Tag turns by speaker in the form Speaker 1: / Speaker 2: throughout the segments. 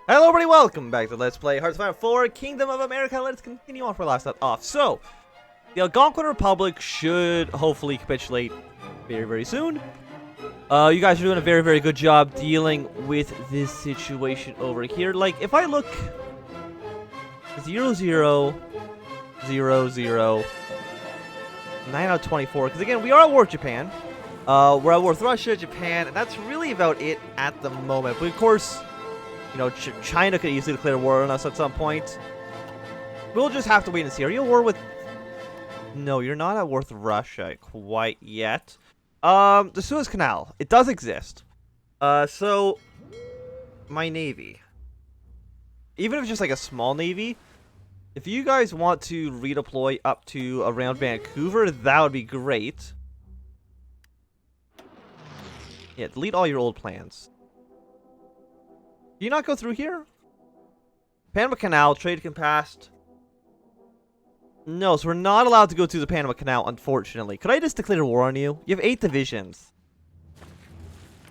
Speaker 1: Hello everybody, welcome back to Let's Play Hearts of Iron 4 Kingdom of America. Let's continue on where last left off. So, the Algonquin Republic should hopefully capitulate very soon. You guys are doing a very good job dealing with this situation over here. Like, if I look 0, 0, 0, 0, 9 out of 24, because again, we are at war with Japan. We're at war with Russia, Japan, and that's really about it at the moment. But of course, you know, China could easily declare war on us at some point. We'll just have to wait and see. Are you at war with... No, you're not at war with Russia quite yet. The Suez Canal. It does exist. So... My navy. Even if it's just like a small navy, if you guys want to redeploy up to around Vancouver, that would be great. Yeah, delete all your old plans. Do you not go through here? Panama Canal, trade can pass. No, so we're not allowed to go through the Panama Canal, unfortunately. Could I just declare war on you? You have 8 divisions.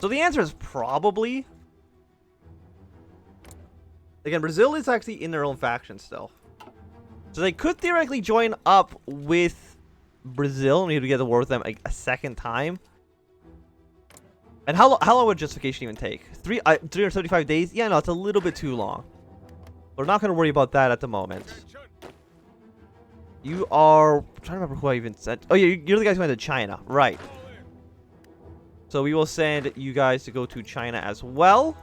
Speaker 1: So the answer is probably. Again, Brazil is actually in their own faction still. So they could theoretically join up with Brazil and we would get to war with them a second time. And how long would justification even take? 375 days? Yeah, no, it's a little bit too long. We're not going to worry about that at the moment. You are... I'm trying to remember who I even sent. Oh, yeah, you're the guys who went to China. Right. So we will send you guys to go to China as well.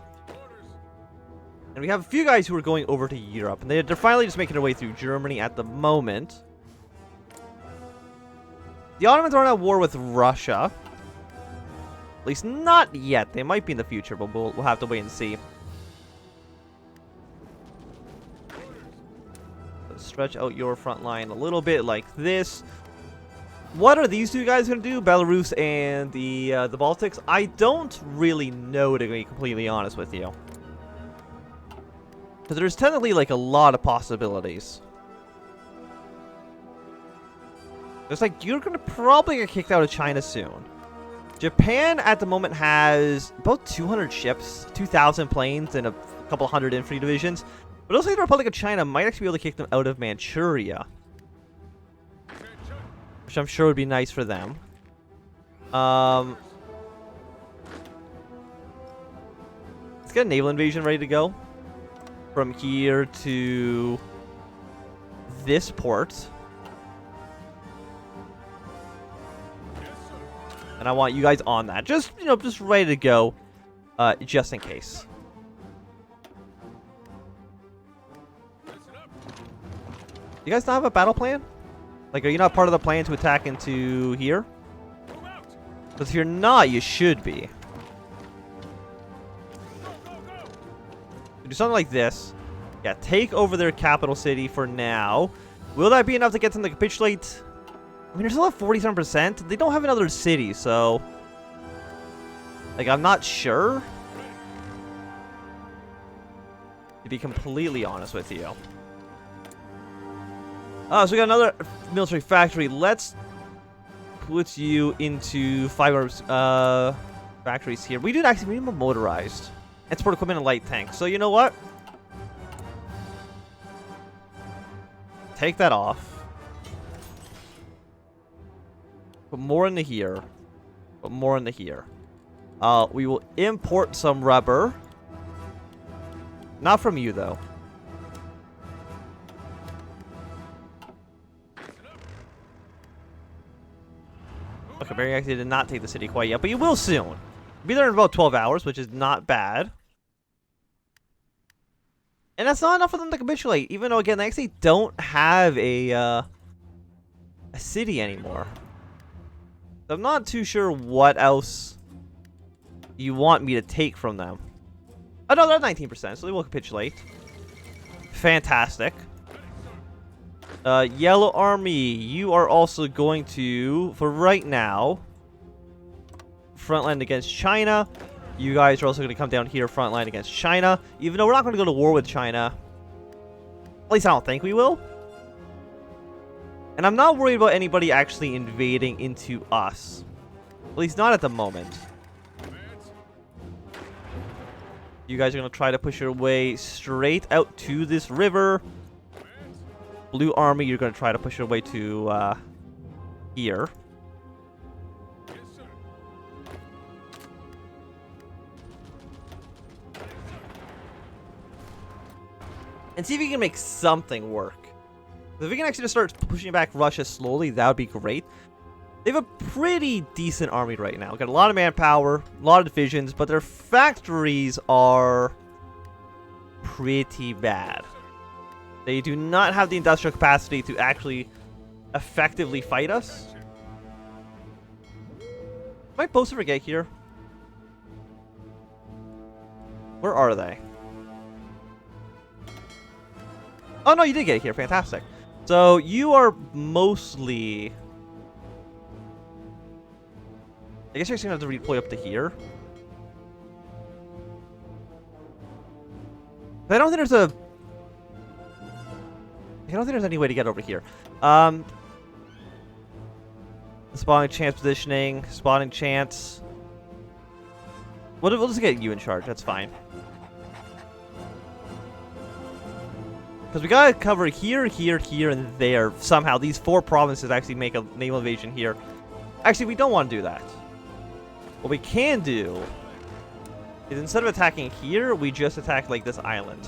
Speaker 1: And we have a few guys who are going over to Europe. And they're finally just making their way through Germany at the moment. The Ottomans aren't at war with Russia. At least not yet. They might be in the future, but we'll have to wait and see. Stretch out your front line a little bit like this. What are these two guys going to do? Belarus and the Baltics? I don't really know, to be completely honest with you. Because there's technically like a lot of possibilities. It's like you're going to probably get kicked out of China soon. Japan at the moment has about 200 ships, 2,000 planes, and a couple hundred infantry divisions. But it looks like the Republic of China might actually be able to kick them out of Manchuria. Which I'm sure would be nice for them. Let's get a naval invasion ready to go. From here to this port. And I want you guys on that. Just, you know, just ready to go. Just in case. You guys not have a battle plan? Like, are you not part of the plan to attack into here? Because if you're not, you should be. Do something like this. Yeah, take over their capital city for now. Will that be enough to get them to capitulate? I mean, they're still at 47%. They don't have another city, so... Like, I'm not sure. To be completely honest with you. So we got another military factory. Let's put you into 5 factories here. We do actually need more motorized. Export equipment and light tanks. So you know what? Take that off. Put more into here. Put more into here. We will import some rubber. Not from you, though. Okay, Barry actually did not take the city quite yet, but you will soon. Be there in about 12 hours, which is not bad. And that's not enough for them to capitulate, even though, again, they actually don't have a city anymore. So I'm not too sure what else you want me to take from them. Oh, no, they're 19%, so they will capitulate. Fantastic. Yellow Army, you are also going to, for right now, frontline against China. You guys are also going to come down here, frontline against China. Even though we're not going to go to war with China. At least I don't think we will. And I'm not worried about anybody actually invading into us. At least not at the moment. You guys are going to try to push your way straight out to this river. Blue army, you're going to try to push your way to here. And see if you can make something work. If we can actually just start pushing back Russia slowly, that would be great. They have a pretty decent army right now. Got a lot of manpower, a lot of divisions, but their factories are pretty bad. They do not have the industrial capacity to actually effectively fight us. Am I supposed to forget here? Where are they? Oh no, you did get here. Fantastic. So you are mostly... I guess you're just going to have to redeploy up to here. But I don't think there's a... I don't think there's any way to get over here. Spawning chance positioning, spawning chance. We'll just get you in charge. That's fine. Because we gotta cover here, here, here, and there. Somehow, these 4 provinces actually make a naval invasion here. Actually, we don't want to do that. What we can do is instead of attacking here, we just attack like this island,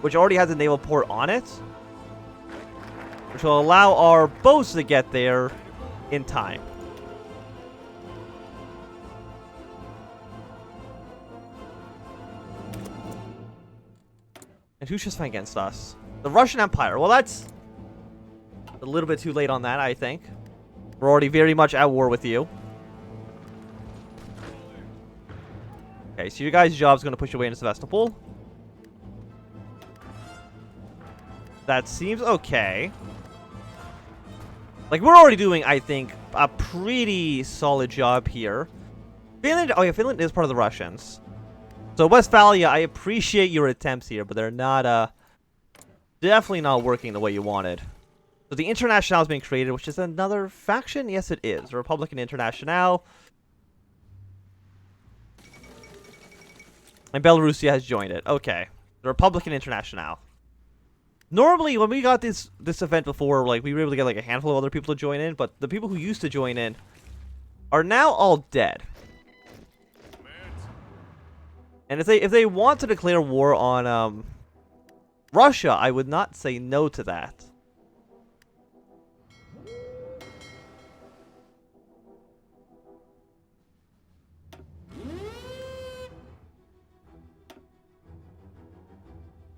Speaker 1: which already has a naval port on it, which will allow our boats to get there in time. And who's just fighting against us? The Russian Empire. Well, that's a little bit too late on that, I think. We're already very much at war with you. Okay, so your guys' job is going to push your way into Sevastopol. That seems okay. Like, we're already doing, I think, a pretty solid job here. Finland, oh yeah, Finland is part of the Russians. So Westphalia, I appreciate your attempts here, but they're not, definitely not working the way you wanted. So the Internationale is being created, which is another faction? Yes, it is. The Republican Internationale. And Belarusia has joined it. Okay. The Republican Internationale. Normally, when we got this event before, like, we were able to get, like, a handful of other people to join in, but the people who used to join in are now all dead. And if they want to declare war on, Russia, I would not say no to that.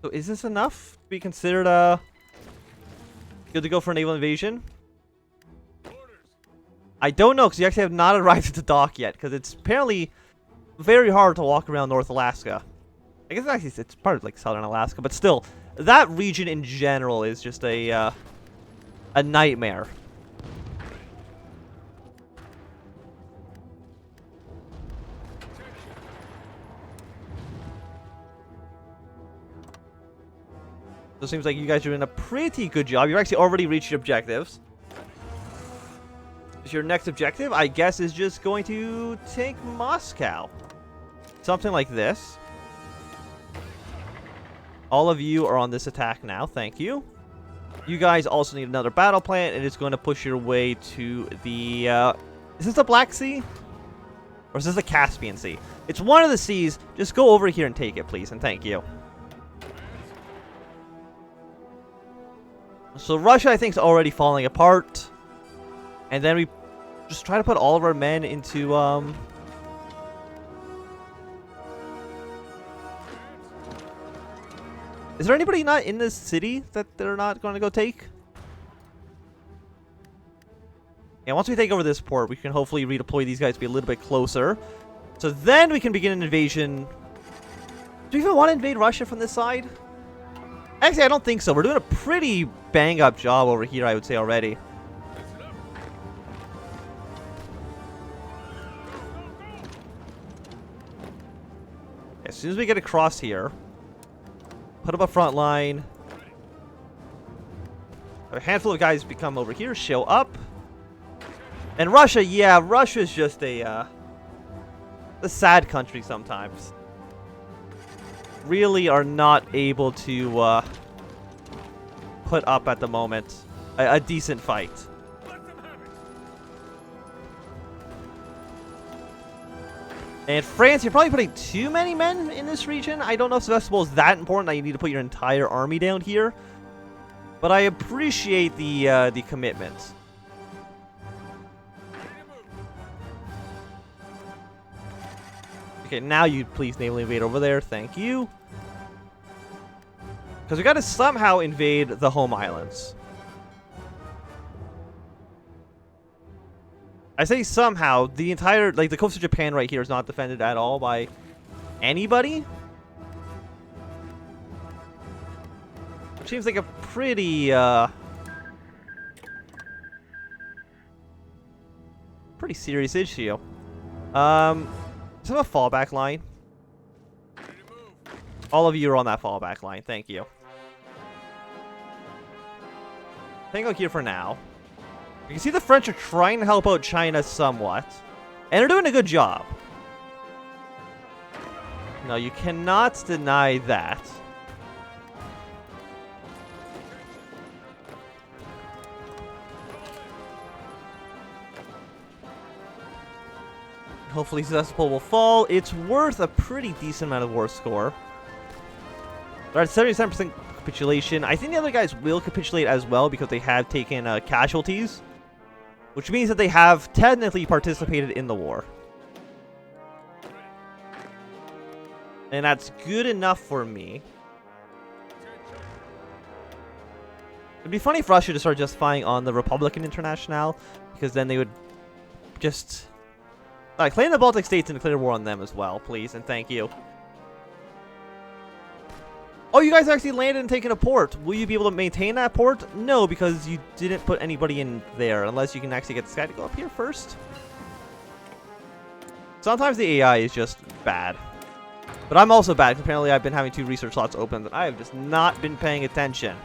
Speaker 1: So is this enough to be considered good to go for a naval invasion? I don't know, because you actually have not arrived at the dock yet, because it's apparently very hard to walk around North Alaska. I guess actually it's part of like Southern Alaska, but still, that region in general is just a nightmare. So it seems like you guys are doing a pretty good job. You've actually already reached your objectives. Your next objective, I guess, is just going to take Moscow. Something like this. All of you are on this attack now. Thank you. You guys also need another battle plan, and it's going to push your way to the... is this the Black Sea? Or is this the Caspian Sea? It's one of the seas. Just go over here and take it, please, and thank you. So Russia, I think, is already falling apart. And then we just try to put all of our men into, Is there anybody not in this city that they're not going to go take? Yeah, once we take over this port, we can hopefully redeploy these guys to be a little bit closer. So then we can begin an invasion. Do you even want to invade Russia from this side? Actually, I don't think so. We're doing a pretty bang-up job over here, I would say, already. As soon as we get across here, put up a front line. A handful of guys become over here, show up. And Russia, yeah, Russia's just a sad country sometimes. really are not able to put up at the moment a decent fight. And France, you're probably putting too many men in this region. I don't know if Sevastopol is that important that you need to put your entire army down here. But I appreciate the commitment. Okay, now you please naval invade over there. Thank you. Because we got to somehow invade the home islands. I say somehow. The entire, like, the coast of Japan right here is not defended at all by anybody. Which seems like a pretty, pretty serious issue. Let's have a fallback line. All of you are on that fallback line. Thank you. Tango here for now. You can see the French are trying to help out China somewhat. And they're doing a good job. No, you cannot deny that. Hopefully Sevastopol will fall. It's worth a pretty decent amount of war score. They're at 77% capitulation. I think the other guys will capitulate as well because they have taken casualties. Which means that they have technically participated in the war. And that's good enough for me. It'd be funny for Russia to start justifying on the Republican Internationale. Because then they would just... claim the Baltic states and declare war on them as well, please, and thank you. Oh, you guys actually landed and taken a port. Will you be able to maintain that port? No, because you didn't put anybody in there, unless you can actually get this guy to go up here first. Sometimes the AI is just bad. But I'm also bad, because apparently I've been having 2 research slots open, and I have just not been paying attention.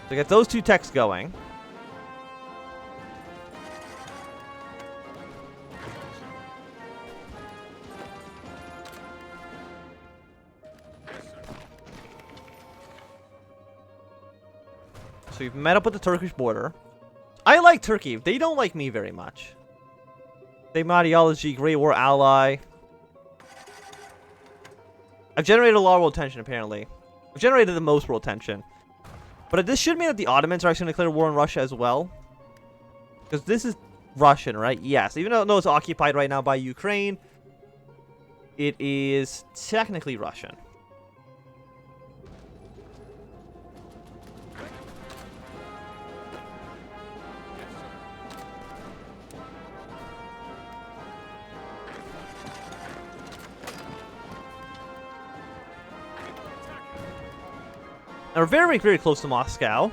Speaker 1: So get those 2 techs going. So we've met up with the Turkish border. I like Turkey. They don't like me very much. They ideology, Great War ally. I've generated a lot of world tension, apparently. I've generated the most world tension. But this should mean that the Ottomans are actually going to declare war on Russia as well. Because this is Russian, right? Yes. Even though it's occupied right now by Ukraine, it is technically Russian. Now we're very, very close to Moscow.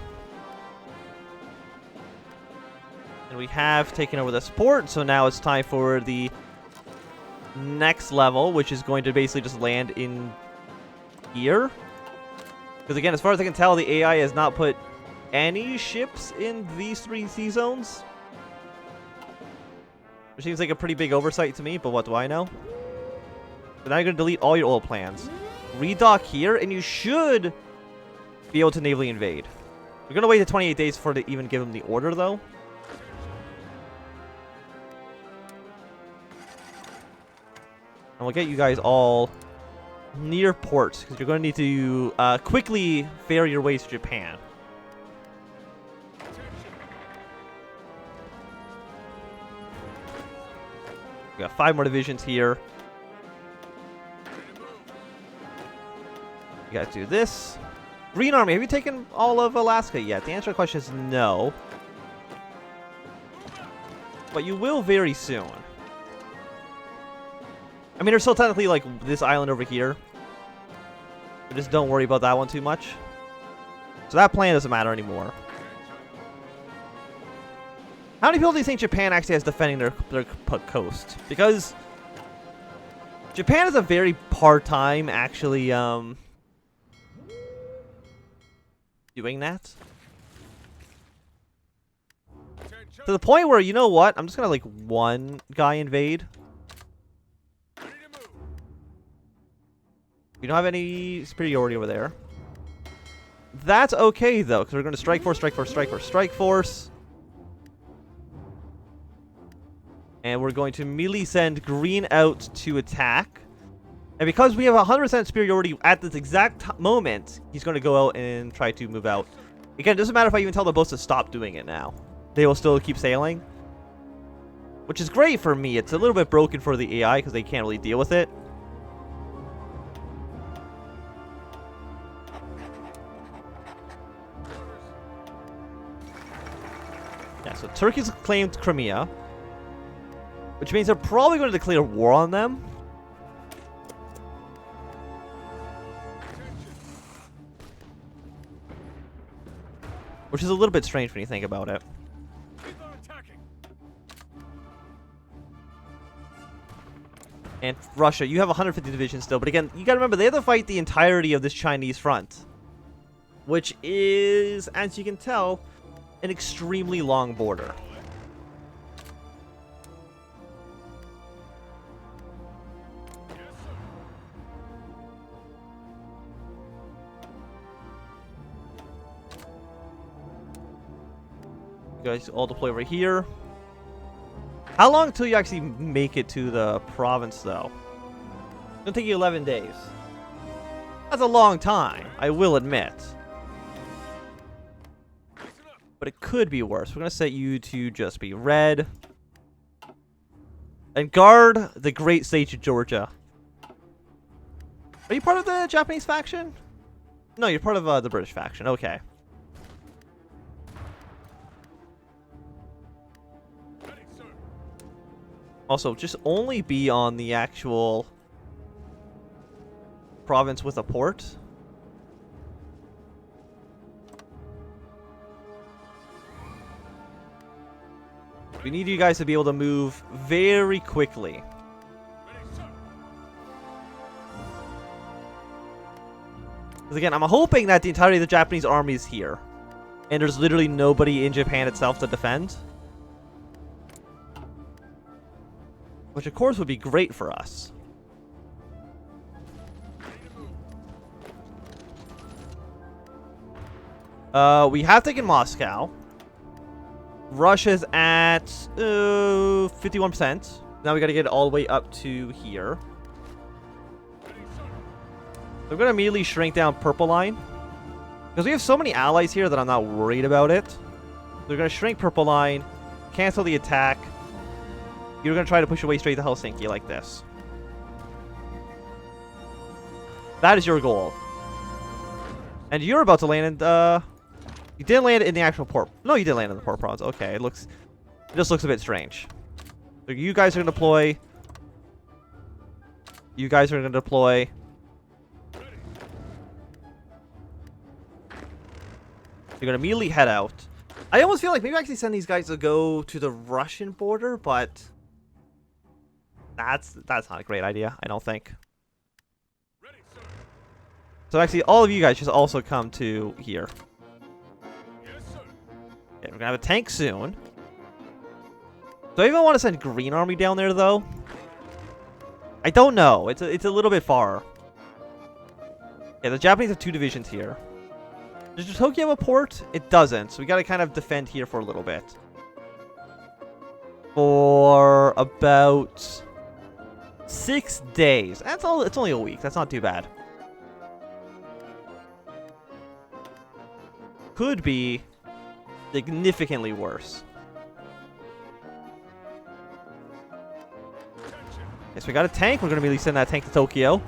Speaker 1: And we have taken over this port, so now it's time for the next level, which is going to basically just land in here. Because again, as far as I can tell, the AI has not put any ships in these 3 sea zones. Which seems like a pretty big oversight to me, but what do I know? So now you're going to delete all your oil plans. Redock here, and you should be able to navally invade. We're going to wait the 28 days for to even give them the order, though. And we'll get you guys all near ports, because you're going to need to quickly ferry your way to Japan. We got 5 more divisions here. You guys do this. Green Army, have you taken all of Alaska yet? The answer to the question is no. But you will very soon. I mean, there's still technically, like, this island over here. But just don't worry about that one too much. So that plan doesn't matter anymore. How many people do you think Japan actually has defending their coast? Because Japan is a very part-time, actually, doing that. To the point where, you know what? I'm just gonna, like, 1 guy invade. We don't have any superiority over there. That's okay, though, because we're going to strike force, strike force, strike force, strike force. And we're going to immediately send green out to attack. And because we have 100% superiority at this exact moment, he's going to go out and try to move out. Again, it doesn't matter if I even tell the boats to stop doing it now. They will still keep sailing. Which is great for me. It's a little bit broken for the AI because they can't really deal with it. Yeah, so Turkey's claimed Crimea. Which means they're probably going to declare war on them. Which is a little bit strange when you think about it. And Russia, you have 150 divisions still. But again, you gotta remember, they have to fight the entirety of this Chinese front. Which is, as you can tell, an extremely long border. You guys all deploy over here. How long until you actually make it to the province, though? It's gonna take you 11 days. That's a long time, I will admit. But it could be worse. We're gonna set you to just be red. And guard the great state of Georgia. Are you part of the Japanese faction? No, you're part of the British faction. Okay. Also, just only be on the actual province with a port. We need you guys to be able to move very quickly. Because again, I'm hoping that the entirety of the Japanese army is here. And there's literally nobody in Japan itself to defend. Which, of course, would be great for us. We have taken Moscow. Russia's at 51%. Now we gotta get it all the way up to here. So I'm gonna immediately shrink down Purple Line. Because we have so many allies here that I'm not worried about it. They're gonna shrink Purple Line, cancel the attack. You're going to try to push away straight to Helsinki like this. That is your goal. And you're about to land in, you didn't land in the actual port. No, you did land in the port province. Okay, it just looks a bit strange. So you guys are going to deploy. You guys are going to deploy. You're going to immediately head out. I almost feel like maybe I actually send these guys to go to the Russian border, but that's not a great idea, I don't think. So actually, all of you guys should also come to here. Okay, we're gonna have a tank soon. Do I even want to send Green Army down there, though? I don't know. It's a little bit far. Yeah, the Japanese have 2 divisions here. Does Tokyo have a port? It doesn't, so we gotta kind of defend here for a little bit. For about 6 days. That's all. It's only a week. That's not too bad. Could be significantly worse. Yes, we got a tank. We're going to immediately send that tank to Tokyo.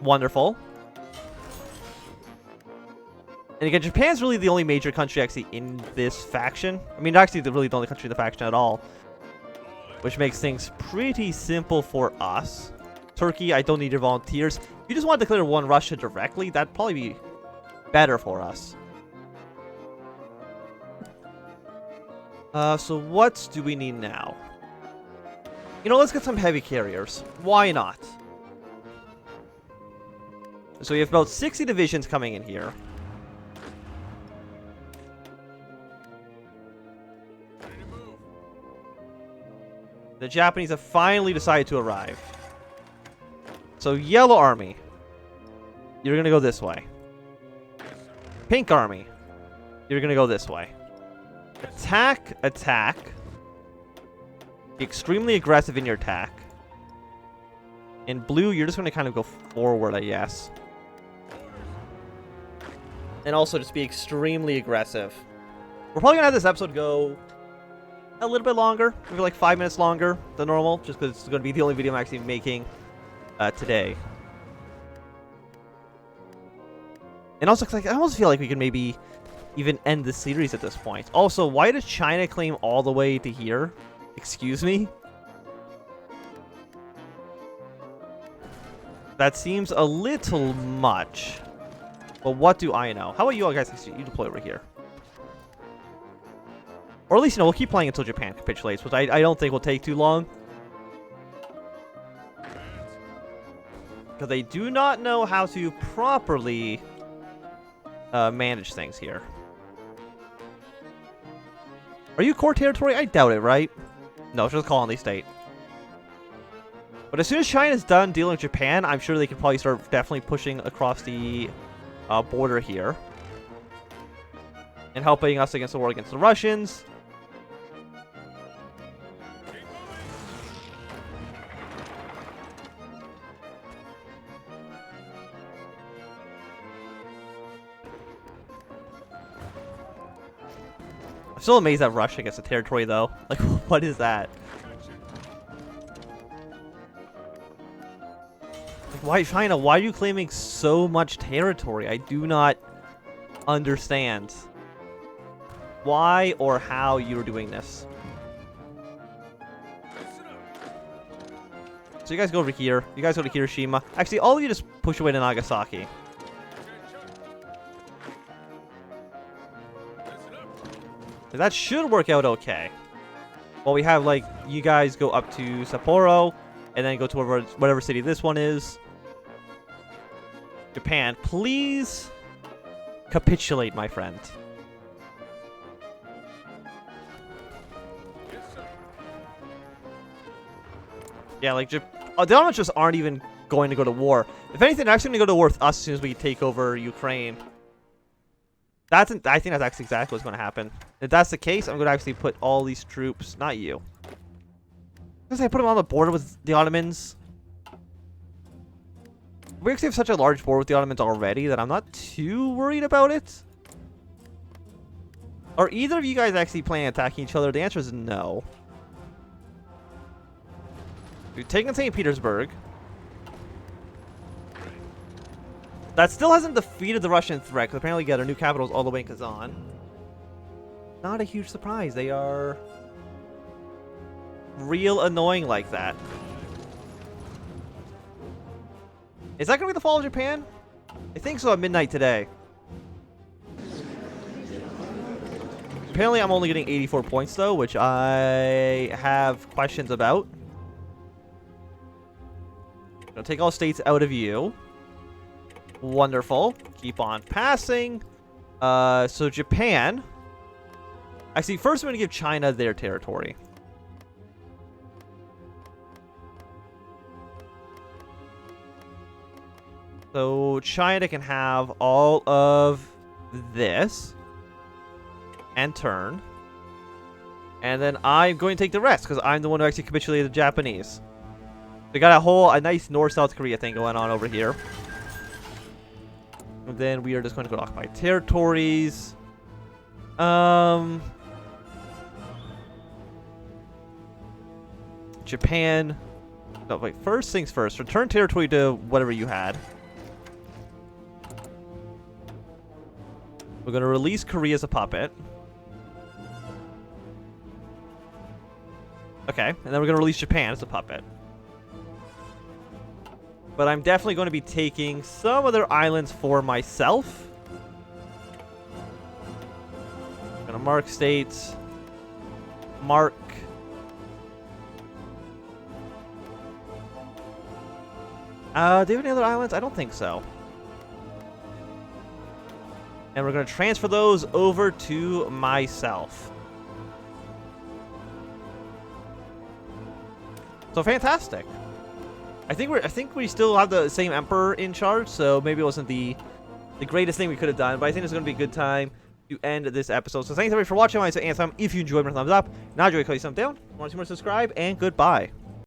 Speaker 1: Wonderful. And again, Japan's really the only major country actually in this faction. I mean, actually, really the only country in the faction at all. Which makes things pretty simple for us. Turkey, I don't need your volunteers. If you just want to declare one Russia directly, that'd probably be better for us. So what do we need now? You know, let's get some heavy carriers. Why not? So we have about 60 divisions coming in here. The Japanese have finally decided to arrive. So yellow army, you're gonna go this way. Pink army, you're gonna go this way. Attack, attack. Be extremely aggressive in your attack. In blue, you're just gonna kind of go forward, I guess. And also just be extremely aggressive. We're probably gonna have this episode go a little bit longer, maybe like 5 minutes longer than normal, just because it's gonna be the only video I'm actually making today. And also, cause I almost feel like we could maybe even end the series at this point. Also, why does China claim all the way to here? Excuse me? That seems a little much. But what do I know? How about you all guys? You deploy over here. Or at least, you know, we'll keep playing until Japan capitulates, which I don't think will take too long. Because they do not know how to properly manage things here. Are you core territory? I doubt it, right? No, it's just a colony state. But as soon as China's done dealing with Japan, I'm sure they can probably start definitely pushing across the border here. And helping us against the war against the Russians. I'm still amazed that Russia gets a territory, though. Like, what is that? Like, why, China, why are you claiming so much territory? I do not understand why or how you're doing this. So you guys go over here. You guys go to Hiroshima. Actually, all of you just push away to Nagasaki. That should work out okay. Well, we have, like, you guys go up to Sapporo, and then go to whatever city this one is. Japan, please capitulate, my friend. Yeah, like, the elements just aren't even going to go to war. If anything, they're actually going to go to war with us as soon as we take over Ukraine. I think that's actually exactly what's going to happen. If that's the case, I'm going to actually put all these troops, not you. Because I put them on the border with the Ottomans. We actually have such a large border with the Ottomans already that I'm not too worried about it. Are either of you guys actually planning on attacking each other? The answer is no. We've taken St. Petersburg. That still hasn't defeated the Russian threat, because apparently, yeah, their new capital is all the way in Kazan. Not a huge surprise. They are real annoying like that. Is that going to be the fall of Japan? I think so at midnight today. Apparently, I'm only getting 84 points, though, which I have questions about. I'm going to take all states out of you. Wonderful. Keep on passing. So Japan. Actually, first I'm going to give China their territory. So China can have all of this. And turn. And then I'm going to take the rest, because I'm the one who actually capitulated the Japanese. We got a nice North-South Korea thing going on over here. And then we are just going to go to occupy territories. Japan. No, wait. First things first. Return territory to whatever you had. We're going to release Korea as a puppet. Okay. And then we're going to release Japan as a puppet. But I'm definitely going to be taking some of their islands for myself. I'm going to mark states. Mark. Do you have any other islands? I don't think so. And we're going to transfer those over to myself. So fantastic. I think we still have the same emperor in charge, so maybe it wasn't the greatest thing we could have done, but I think it's going to be a good time to end this episode. So thanks everybody for watching. My name is Anthem. If you enjoyed, thumbs up. Not enjoyed, click thumbs down. Want to see more, subscribe, and goodbye.